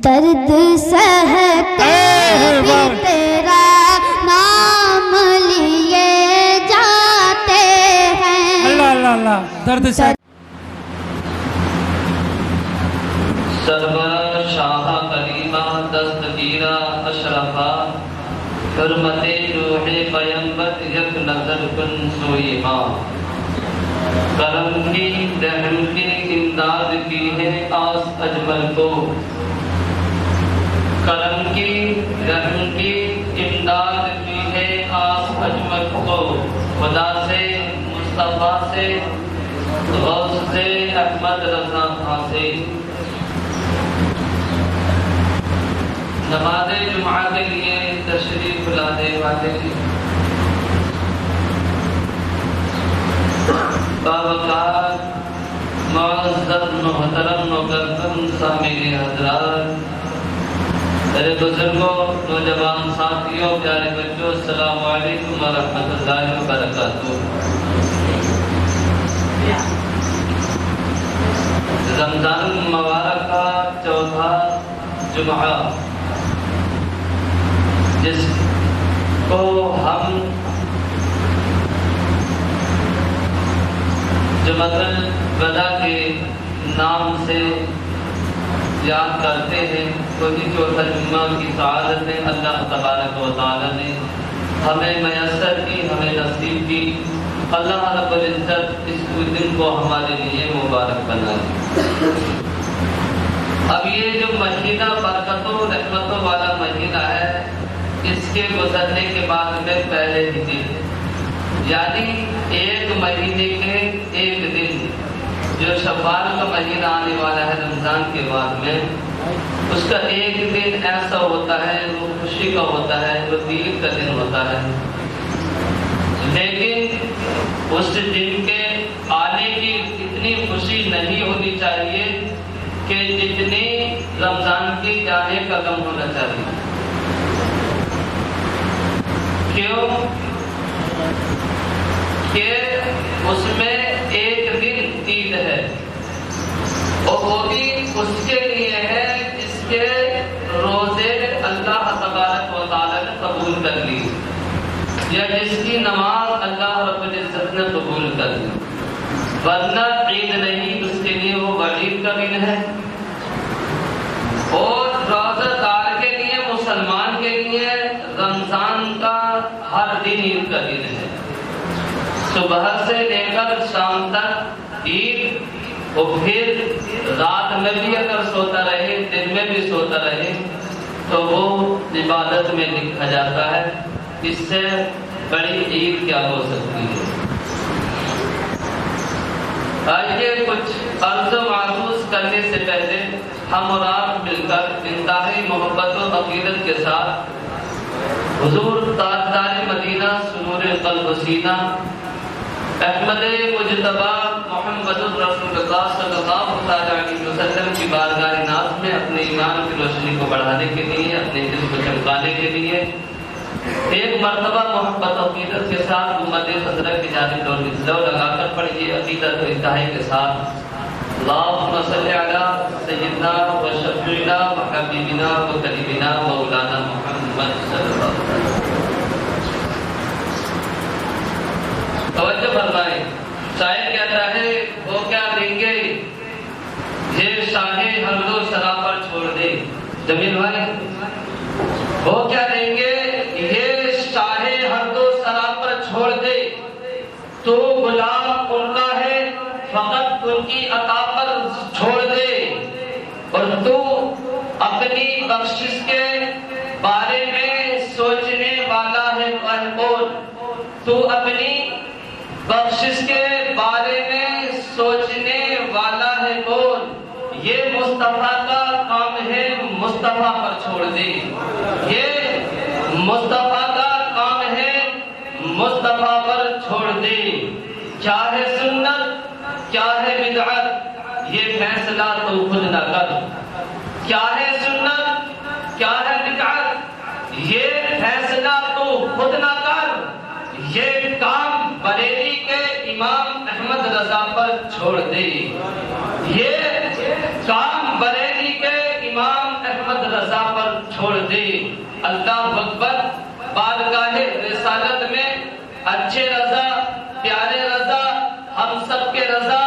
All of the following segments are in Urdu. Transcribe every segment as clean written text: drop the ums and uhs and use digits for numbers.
درد سہتے بھی تیرا نام لیے جاتے ہیں. اللہ اللہ اللہ. درد سہتے سرور شاہ کریمہ دستگیرہ اشرفہ حرمت روح پیمبر یک نظر کن سوئی ماں. کرم کی رحم کی امداد کی ہے آس اجمل کو. کرم کی رحم کی امداد کی ہے آس اجمل کو. خدا سے مصطفیٰ سے غوث سے احمد رضا خان سے. نماز جمعہ کے لیے تشریف لانے والے باوقار معزز محترم مکرم سامعین حضرات، میرے بزرگوں، نوجوان ساتھیوں، پیارے بچوں، السلام علیکم ورحمۃ اللہ وبرکاتہ. رمضان مبارک کا چوتھا جمعہ جس کو ہم جمعۃ الوداع کے نام سے یاد کرتے ہیں، وہی چوتھا جمعہ کی سعادت ہے اللہ تبارک و تعالی نے ہمیں میسر کی، ہمیں نصیب کی. اللہ رب العزت اس دن کو ہمارے لیے مبارک بنائے. اب یہ جو مہینہ برکتوں رحمتوں والا مہینہ ہے، اس کے گزرنے کے بعد میں پہلے ہی دن، یعنی ایک مہینے کے ایک دن جو شوال کا مہینہ آنے والا ہے رمضان کے بعد میں، اس کا ایک دن ایسا ہوتا ہے وہ خوشی کا ہوتا ہے، وہ عید کا دن ہوتا ہے. لیکن اس دن کے آنے کی اتنی خوشی نہیں ہونی چاہیے کہ جتنی رمضان کی جانے کا غم ہونا چاہیے. کیوں کہ اس میں ایک دن عید ہے، اور وہ بھی اس کے لیے ہے جس کے روزے اللہ تبارک و تعالی نے قبول کر لی، یا جس کی نماز اللہ رب العزت نے قبول کر لی. ورنہ عید نہیں، اس کے لیے وہ وعید کا دن ہے. اور روزہ دار کے لیے، مسلمان کے لیے رمضان کا ہر دن عید کا دن ہے. صبح سے لے کر شام تک عید، اور پھر رات میں بھی اگر سوتا رہے، دن میں بھی سوتا رہے تو وہ عبادت میں لکھا جاتا ہے. اس سے بڑی عید کیا ہو سکتی ہے. آئیے کچھ عرض و معروض کرنے سے پہلے ہم اور آپ مل کر انتہائی محبت و عقیدت کے ساتھ حضور تاجدار مدینہ سرور قلب و سینہ احمد مجتبی محمد رسول اللہ صلی اللہ علیہ وسلم کی بارگاہ ناز میں اپنے ایمان کی روشنی کو بڑھانے کے لیے، اپنے دل کو چمکانے کے لیے ایک مرتبہ محبت و عقیدت کے ساتھ امت حضرت کی جانب دو لگا کر پڑھیے عقیدت و انتہائی کے ساتھ. اللہم صلی علی سیدنا و شفیعنا و حبیبنا و قریبنا مولانا محمد صلی اللہ علیہ وسلم. توجہ فرمائیں. شاعر کہتا ہے وہ کیا دیں گے یہ شاہ ہر دو سراپر چھوڑ دے. جمیل بھائی، وہ کیا دیں گے یہ شاہ ہر دو سراپر چھوڑ دے. تو غلام ان کا ہے فقط ان کی عطا پر چھوڑ دے. اور تو اپنی بخشش کے بارے میں سوچنے والا ہے کون. تو اپنی بخشش کے بارے میں سوچنے والا ہے کون. یہ مصطفیٰ کا کام ہے مصطفیٰ پر چھوڑ دے. یہ مصطفیٰ کا کام ہے مصطفیٰ پر چھوڑ دے. کیا ہے سنت کیا ہے بدعت یہ فیصلہ تو خود نہ کر. کیا ہے سنت کیا ہے بدعت یہ فیصلہ تو خود نہ کر. یہ کام بریلی کے امام احمد رضا پر چھوڑ دے. یہ کام بریلی کے امام احمد رضا پر چھوڑ دے۔ اللہ اکبر۔ بارگاہ رسالت میں اچھے رضا، پیارے رضا، ہم سب کے رضا،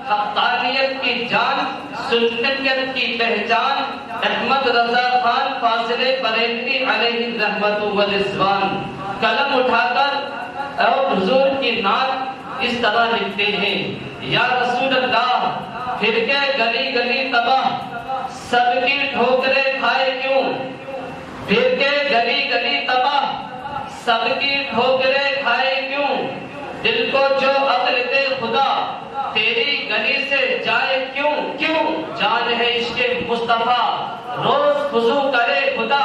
حقانیت کی جان، سنیت کی پہچان، احمد رضا خان فاضل بریلوی علیہ رحمت و رضوان قلم اٹھا کر اور حضور کی نعت اس طرح لکھتے ہیں: یا رسول اللہ، پھر کے گلی گلی تباہ، سب کی ٹھوکریں کھائے کیوں؟ پھر کے گلی گلی تباہ، سب کی ٹھوکریں کھائے کیوں؟ دل کو جو عقل دے خدا، تیری گلی سے جائے کیوں؟ کیوں؟ جان ہے عشق مصطفیٰ، روز خضوع کرے خدا،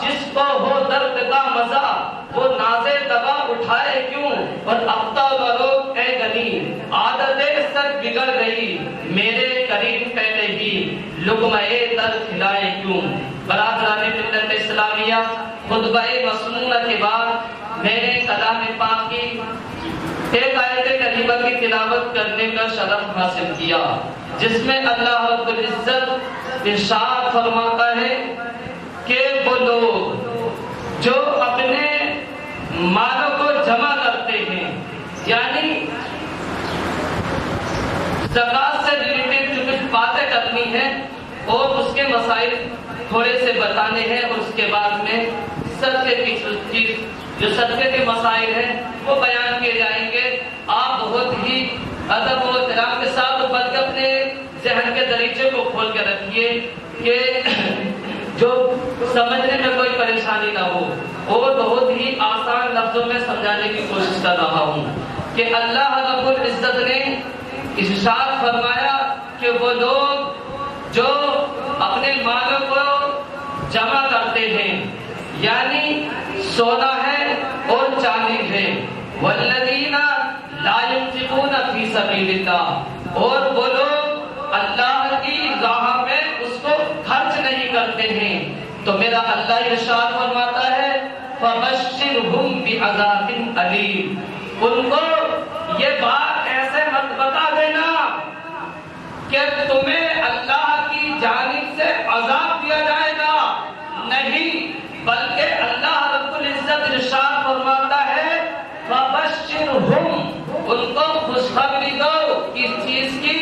جس کو ہو درد کا مزہ، وہ نازے دوا اٹھائے کیوں؟ اور افتہ بروک اے گلی، عادتیں سب بگڑ گئی، میرے قریب پہلے ہی لقمہ در کھلائے کیوں؟ برادران ملت اسلامیہ، خطبہ مسنونہ کے بعد میں نے کلام پاک کی ایک آیت کریمہ کی تلاوت کرنے کا شرف حاصل کیا، جس میں اللہ رب العزت ارشاد فرماتا ہے کہ وہ لوگ جو اپنے مالوں کو جمع کرتے ہیں، یعنی زکوٰۃ سے ریلیٹڈ جو کچھ باتیں کرنی ہیں اور اس کے مسائل تھوڑے سے بتانے ہیں، اور اس کے بعد میں صدقے کی چیز جو صدقے کے مسائل ہیں وہ بیان کیے جائیں گے۔ آپ بہت ہی ادب و احترام کے ساتھ بلکہ اپنے ذہن کے دریچے کو کھول کے رکھیے کہ جو سمجھنے میں کوئی پریشانی نہ ہو، اور بہت ہی آسان لفظوں میں سمجھانے کی کوشش کر رہا ہوں کہ اللہ رب العزت نے ارشاد فرمایا کہ وہ لوگ جو اپنے مالوں کو جمع کرتے ہیں، یعنی سونا ہے اور چاندی ہے، والذین لا ينفقون فی سبیل اللہ، اور وہ لوگ اللہ کی راہ میں اس کو خرچ نہیں کرتے ہیں، تو میرا اللہ ارشاد فرماتا ہے فبشرہم بعذاب علیم، ان کو یہ بات ایسے مت بتا دینا کہ تمہیں اللہ کی جانب سے عذاب دیا جائے گا، نہیں، بلکہ اللہ رب العزت ارشاد فرماتا ہے فبشرہم، ان کو خوشخبری دو کس چیز کی؟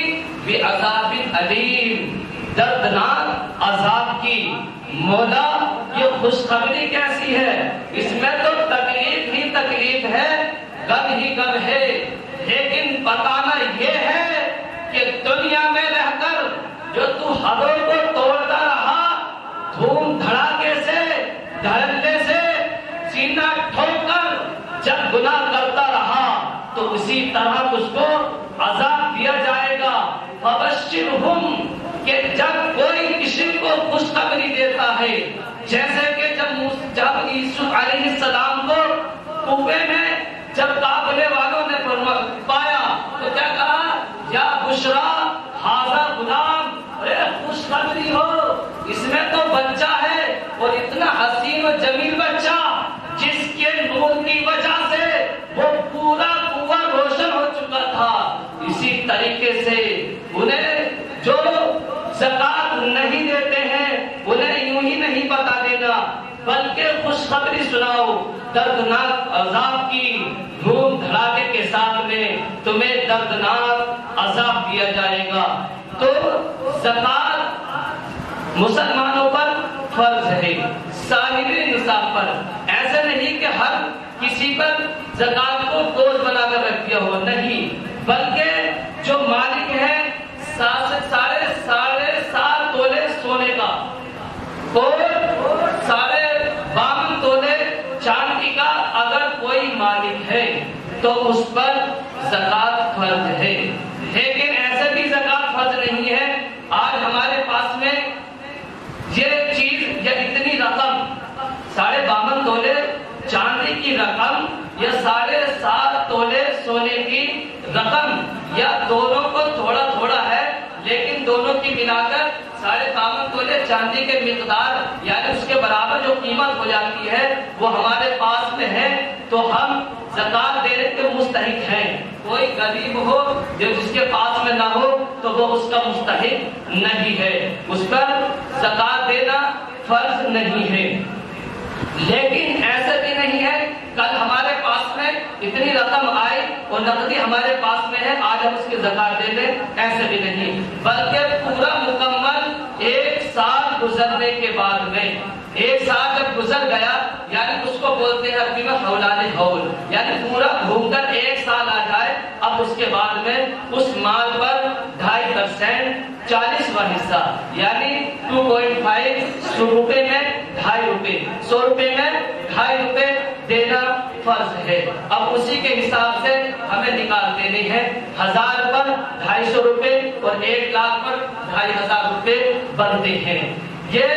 بعذاب علیم، دردناک عذاب کی۔ مولا یہ خوشخبری کیسی ہے؟ اس میں تو تکلیف ہی تکلیف ہے، غم ہی غم ہے، لیکن بتانا یہ ہے کہ دنیا میں رہ کر جو تو حدوں کو توڑتا رہا، دھوم دھڑاکے سے، دھڑلے سے، سینہ ٹھوک کر جب گناہ کرتا رہا تو اسی طرح اس کو عذاب دیا جائے گا۔ فبشرہم، کہ جب کوئی کسی کو خوشخبری دیتا ہے، جیسے کہ جب یوسف علیہ السلام کو کنویں میں جب قافلے والوں نے پایا تو کیا کہا؟ یا بشرا ھذا غلام، خوشخبری ہو، اس میں تو بچہ ہے، اور اتنا حسین و جمیل بچہ جس کے نور کی وجہ سے وہ پورا کنواں روشن ہو چکا تھا۔ اسی طریقے سے انہیں جو زکوٰۃ نہیں دیتے ہیں انہیں یوں ہی نہیں بتا دینا، بلکہ خوشخبری سناؤ دردناک عذاب کی، دھوم دھڑاکے کے ساتھ میں تمہیں دردناک عذاب دیا جائے گا۔ تو زکوٰۃ مسلمانوں پر فرض ہے، صاحب نصاب پر، ایسا نہیں کہ ہر کسی پر زکوٰۃ کو بوجھ بنا کر رکھ دیا ہو، نہیں، بلکہ جو مالک ہے ساڑھے سات تولے سونے کا اور 52 تولے چاندی کا اگر کوئی مالک ہے تو اس پر زکوٰۃ فرض ہے، لیکن ایسے بھی زکوٰۃ فرض نہیں ہے۔ آج ہمارے پاس میں یہ چیز یا اتنی رقم 52 تولے چاندی کی رقم یا 7.5 تولے سونے کی رقم، یا دونوں کو تھوڑا تھوڑا ہے، لیکن دونوں کی ملا کر 52 تولے چاندی کے مقدار یعنی اس کے برابر جو قیمت ہو جاتی ہے وہ ہمارے پاس میں ہے، تو ہم زکوٰۃ دینے کے مستحق ہیں۔ کوئی غریب ہو جو جس کے پاس میں نہ ہو تو وہ اس کا مستحق نہیں ہے، اس پر زکوٰۃ دینا فرض نہیں ہے. لیکن ایسا بھی نہیں ہے کل ہمارے پاس میں اتنی رقم آئی اور نقدی ہمارے پاس میں ہے آج ہم اس کی زکات دے دیں، ایسے بھی نہیں، بلکہ پورا مکمل 1 سال گزرنے کے بعد میں، 1 سال جب گزر گیا یعنی اس کو بولتے ہیں عربی میں حولان حول، یعنی پورا گھوم کر 1 سال آ جائے، اب اس کے بعد میں اس مال پر 2.5% 40واں حصہ یعنی 2.5 100 روپے میں 2.5 روپے، 100 روپے میں 2.5 روپے دینا فرض ہے. اب اسی کے حساب سے ہمیں نکال دینے ہیں. 1000 پر 250 روپے اور 1 لاکھ پر 2500 روپے بنتے ہیں. یہ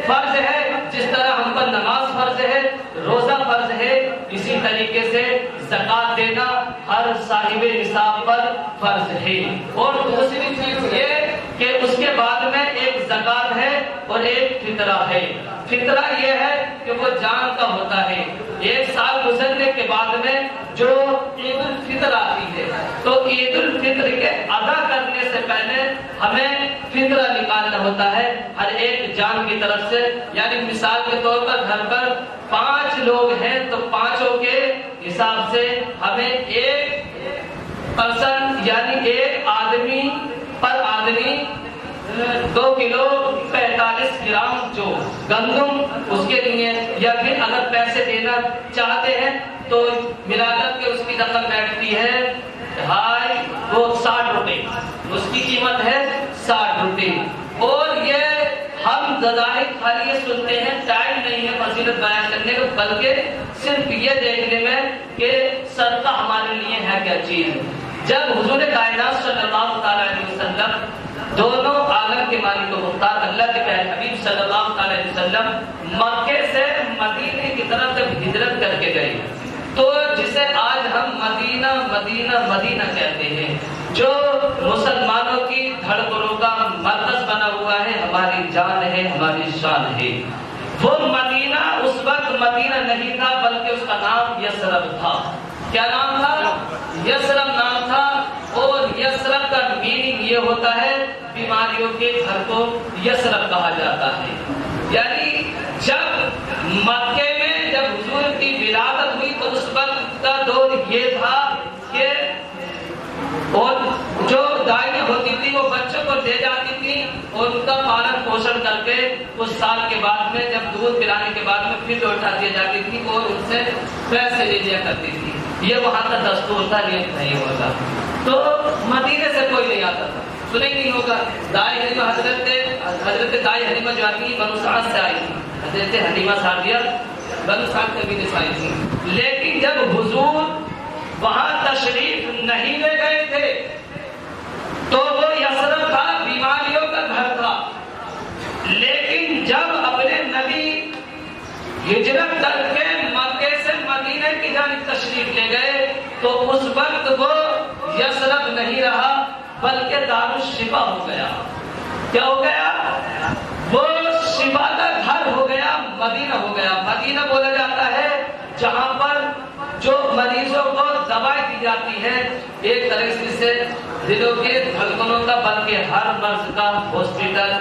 فرض ہے. جس طرح ہم پر نماز فرض ہے، روزہ فرض ہے، اسی طریقے سے زکات دینا ہر صاحب نصاب پر فرض ہے. اور دوسری چیز یہ کہ اس کے بعد میں ایک زکات ہے اور ایک فطرہ ہے. فطرہ یہ ہے کہ وہ جان کا ہوتا ہے. 1 سال گزرنے کے بعد میں جو عید الفطر آتی ہے تو عید الفطر کے ادا کرنے سے پہلے ہمیں فطرہ نکالنا ہوتا ہے ہر ایک جان کی طرف سے. یعنی مثال کے طور پر گھر پر 5 لوگ ہیں تو 5 کے حساب سے ہمیں 1 پرسن یعنی 1 آدمی پر آدمی 2 کلو 45 گرام جو گندم اس کے لیے، یا پھر اگر پیسے دینا چاہتے ہیں تو ملا کر کے اس کی رقم بیٹھتی ہے 60 روپے، اس کی قیمت ہے 60 روپے. اور یہ ہم ظاہر خالی یہ سنتے ہیں، ٹائم نہیں ہے فضیلت بیان کرنے کا، بلکہ صرف یہ دیکھنے میں کہ صدقہ ہمارے لیے ہے کیا چیز. جب حضور کائنات صلی اللہ علیہ وسلم دونوں عالم کے مالک و مختار اللہ کے پیارے حبیب صلی اللہ علیہ وسلم مکے سے مدینے کی طرف جب ہجرت کر کے گئے تو جسے آج ہم مدینہ مدینہ مدینہ کہتے ہیں، جو مسلمانوں کی دھڑکنوں کا مرکز بنا ہوا ہے، ہماری جان ہے، ہماری شان ہے. وہ مدینہ اس وقت مدینہ نہیں تھا بلکہ اس کا نام یثرب تھا. کیا نام تھا؟ یثرب نام تھا. اور یثرب کا میننگ یہ ہوتا ہے بیماریوں کے گھر کو یثرب کہا جاتا ہے. یعنی جب مکے میں جب حضور کی ولادت ہوئی تو اس وقت کا دور یہ تھا کہ اور جو دائیں ہوتی تھی وہ بچوں کو دے جاتی تھی اور ان کا پالن پوشن کر کے کچھ سال کے بعد میں جب دودھ پلانے کے بعد میں پھر لوٹا دی جاتی تھی اور ان سے پیسے لے لیا کرتی تھی. یہ وہاں کا دستور تھا، یہ نہیں ہوتا. تو مدینے سے کوئی نہیں آتا تھا، سنے نہیں ہوگا. دائی حلیمہ حضرت دائی حلیمہ جو آتی بنو سعد سے آئی تھی، حضرت حلیمہ سعدیہ بنو سعد قبیلے سے آئی تھی. لیکن جب حضور وہاں تشریف نہیں لے گئے تھے تو وہ یثرب تھا، بیماریوں کا گھر تھا. لیکن جب اپنے نبی ہجرت کر کے مکے سے مدینے کی جانب تشریف لے گئے تو اس وقت وہ یثرب نہیں رہا بلکہ دار الشفا ہو گیا. کیا ہو گیا؟ وہ شفا کا گھر ہو گیا، مدینہ ہو گیا. مدینہ بولا جاتا ہے جہاں پر جو مریضوں کو دوائی دی جاتی ہے، ایک طرح سے دلوں کے دھڑکنوں کا بلکہ ہر مرض کا ہاسپٹل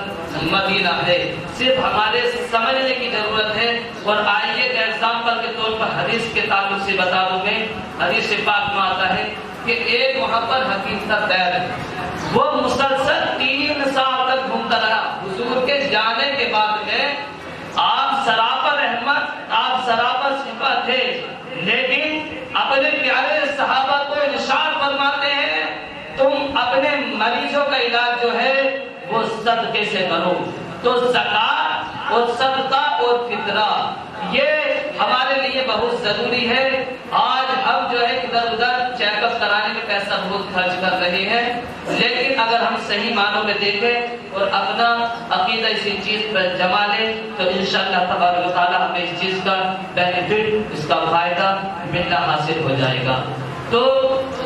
مدینہ ہے. صرف ہمارے سمجھنے کی ضرورت ہے. اور آئیے ایک ایگزامپل کے طور پر حدیث کے تعلق سے بتا دوں میں. حدیث پاک میں آتا ہے کہ ایک وہاں پر حکیم تھا دیر، وہ مسلسل 3 سال تک گھومتا رہا. حضور کے جانے کے بعد میں آپ سراپر رحمت، آپ سراپر شفا تھے، لیکن اپنے پیارے صحابہ کو ارشاد فرماتے ہیں تم اپنے مریضوں کا علاج جو ہے وہ صدقے سے کرو. تو زکات اور صدقہ اور فطرہ یہ ہمارے لیے بہت ضروری ہے. آج ہم جو ہے ادھر ادھر چیک اپ کرانے میں پیسہ بہت خرچ کر رہے ہیں، لیکن اگر ہم صحیح معنوں میں دیکھیں اور اپنا عقیدہ اسی چیز پر جما لیں تو انشاءاللہ تبارک و تعالی ہمیں اس چیز کا بینیفٹ، اس کا فائدہ ملنا حاصل ہو جائے گا. تو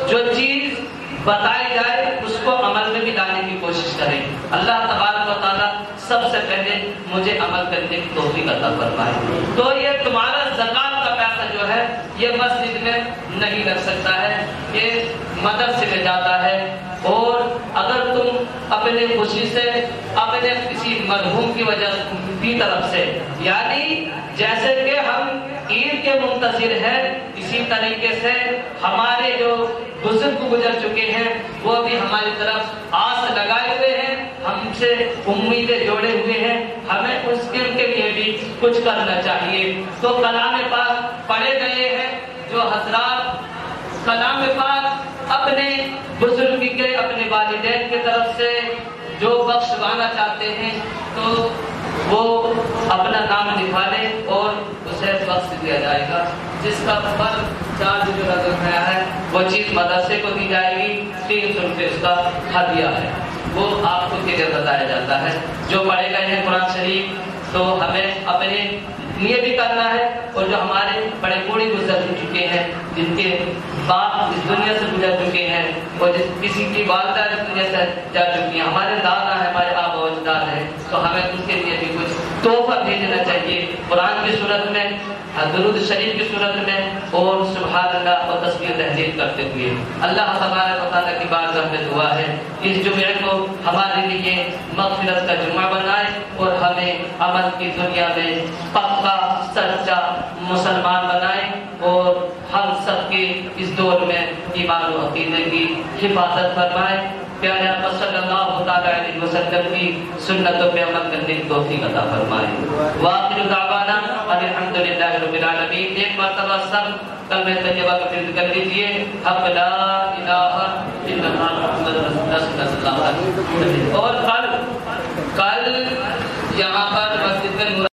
جو چیز بتائی جائے اس کو عمل میں بھی لانے کی کوشش کریں. اللہ تبارک و تعالی سب سے پہلے مجھے عمل کرنے کی توفیق عطا فرمائے. تو یہ تمہارا زکات کا پیسہ جو ہے ہے یہ مسجد میں نہیں رکھ سکتا ہے، یہ مدرسے میں جاتا ہے۔ اور اگر تم اپنے خوشی سے اپنے کسی مرحوم کی وجہ کی طرف سے، یعنی جیسے کہ ہم عید کے منتظر ہیں، اسی طریقے سے ہمارے جو بزرگ گزر چکے ہیں وہ بھی ہماری طرف آس لگائے ہوئے ہیں، ہم سے امیدیں جوڑے ہوئے ہیں، ہمیں اس کے لیے بھی کچھ کرنا چاہیے۔ تو کلام پاک پڑھے گئے ہیں، جو حضرات کلام پاک اپنے بزرگ کے اپنے والدین کی طرف سے جو بخشوانا چاہتے ہیں تو وہ اپنا نام لکھوا لے اور اسے بخش دیا جائے گا۔ جس کا پر چارج جو رکھا ہے وہ چیز مدرسے کو دی جائے گی، 300 روپے اس کا ہدیہ ہے، وہ آپ کو کلیئر بتایا جاتا ہے۔ جو پڑھے گئے ہیں قرآن شریف تو ہمیں اپنے لیے بھی کرنا ہے، اور جو ہمارے بڑے بوڑھے گزر چکے ہیں، جن کے باپ اس دنیا سے گزر چکے ہیں، اور کسی کی والدہ اس دنیا سے جا چکی ہیں، ہمارے دادا ہیں، ہمارے آبا و اجداد ہیں، تو ہمیں ان کے لیے بھی کچھ تحفہ بھیجنا چاہیے، قرآن کی صورت میں، درود شریف کی صورت میں، اور سبحان اللہ اور تسبیح تحلیل کرتے ہوئے۔ اللہ تبارک و تعالیٰ کی بارگاہ میں دعا ہے اس جمعے کو ہمارے لیے مغفرت کا جمعہ بنائے، اور ہمیں عمل کی دنیا میں پکا سچا مسلمان بنائے، اور ہم سب کے اس دور میں ایمان و عقیدے کی حفاظت فرمائے۔ پیارے آقا صلی اللہ تعالی علیہ وسلم کی سنتوں پہ عمل کرنے کی توفیق عطا فرمائے۔ وآخر دعوانا الحمدللہ رب العالمین۔ ایک مرتبہ سب کلمہ طیبہ کا ذکر کر لیجیے، حق لا الہ الا اللہ محمد رسول اللہ صلی اللہ علیہ وسلم۔ اور کل یہاں پر مسجد میں